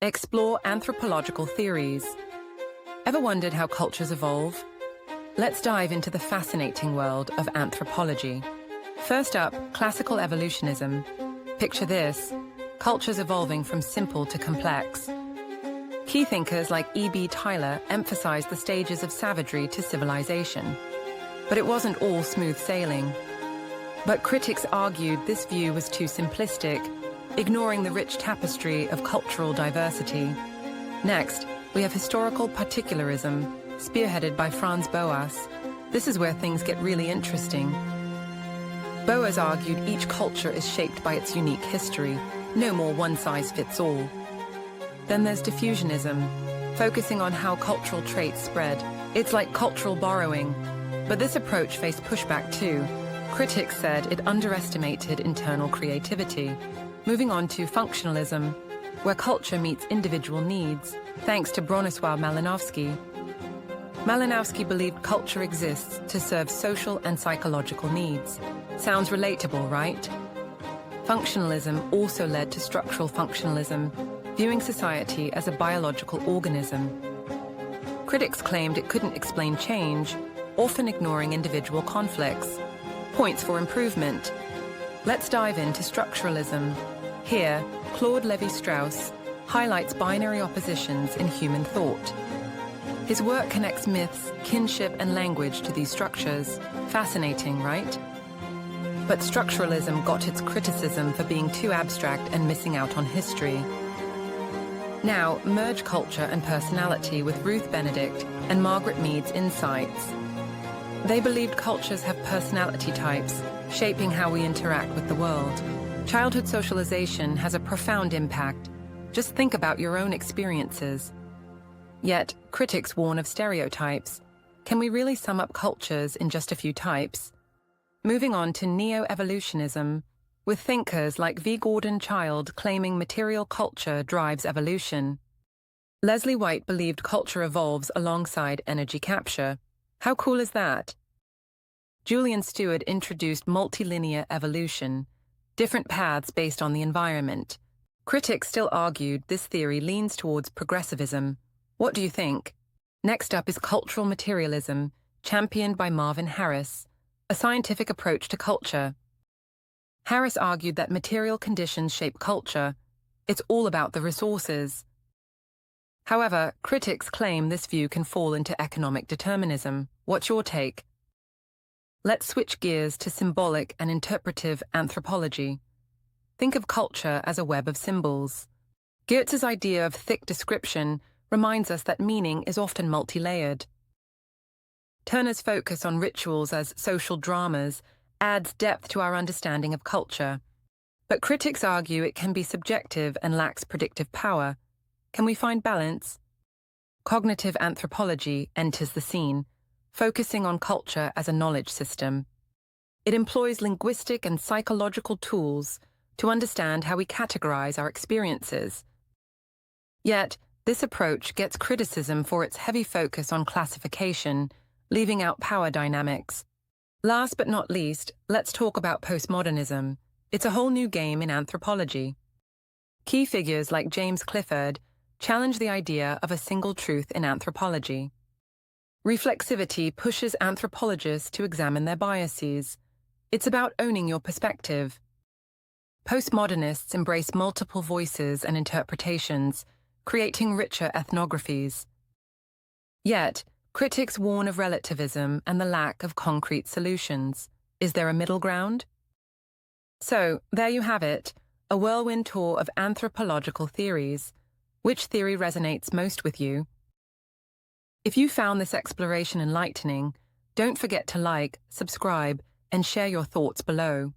Explore anthropological theories. Ever wondered how cultures evolve? Let's dive into the fascinating world of anthropology. First up, classical evolutionism. Picture this: cultures evolving from simple to complex. Key thinkers like E.B. Tylor emphasized the stages of savagery to civilization. But it wasn't all smooth sailing. But critics argued this view was too simplistic, ignoring the rich tapestry of cultural diversity. Next, we have historical particularism, spearheaded by Franz Boas. This is where things get really interesting. Boas argued each culture is shaped by its unique history, no more one-size-fits-all. Then there's diffusionism, focusing on how cultural traits spread. It's like cultural borrowing, but this approach faced pushback too. Critics said it underestimated internal creativity. Moving on to functionalism, where culture meets individual needs, thanks to Bronisław Malinowski. Malinowski believed culture exists to serve social and psychological needs. Sounds relatable, right? Functionalism also led to structural functionalism, viewing society as a biological organism. Critics claimed it couldn't explain change, often ignoring individual conflicts. Points for improvement. Let's dive into structuralism. Here, Claude Lévi-Strauss highlights binary oppositions in human thought. His work connects myths, kinship, and language to these structures. Fascinating, right? But structuralism got its criticism for being too abstract and missing out on history. Now, merge culture and personality with Ruth Benedict and Margaret Mead's insights. They believed cultures have personality types, shaping how we interact with the world. Childhood socialization has a profound impact. Just think about your own experiences. Yet, critics warn of stereotypes. Can we really sum up cultures in just a few types? Moving on to neo-evolutionism, with thinkers like V. Gordon Childe claiming material culture drives evolution. Leslie White believed culture evolves alongside energy capture. How cool is that? Julian Stewart introduced multilinear evolution, different paths based on the environment. Critics still argued this theory leans towards progressivism. What do you think? Next up is cultural materialism, championed by Marvin Harris, a scientific approach to culture. Harris argued that material conditions shape culture. It's all about the resources. However, critics claim this view can fall into economic determinism. What's your take? Let's switch gears to symbolic and interpretive anthropology. Think of culture as a web of symbols. Goethe's idea of thick description reminds us that meaning is often multi-layered. Turner's focus on rituals as social dramas adds depth to our understanding of culture. But critics argue it can be subjective and lacks predictive power. Can we find balance? Cognitive anthropology enters the scene, focusing on culture as a knowledge system. It employs linguistic and psychological tools to understand how we categorize our experiences. Yet, this approach gets criticism for its heavy focus on classification, leaving out power dynamics. Last but not least, let's talk about postmodernism. It's a whole new game in anthropology. Key figures like James Clifford challenge the idea of a single truth in anthropology. Reflexivity pushes anthropologists to examine their biases. It's about owning your perspective. Postmodernists embrace multiple voices and interpretations, creating richer ethnographies. Yet, critics warn of relativism and the lack of concrete solutions. Is there a middle ground? So, there you have it, a whirlwind tour of anthropological theories. Which theory resonates most with you? If you found this exploration enlightening, don't forget to like, subscribe, and share your thoughts below.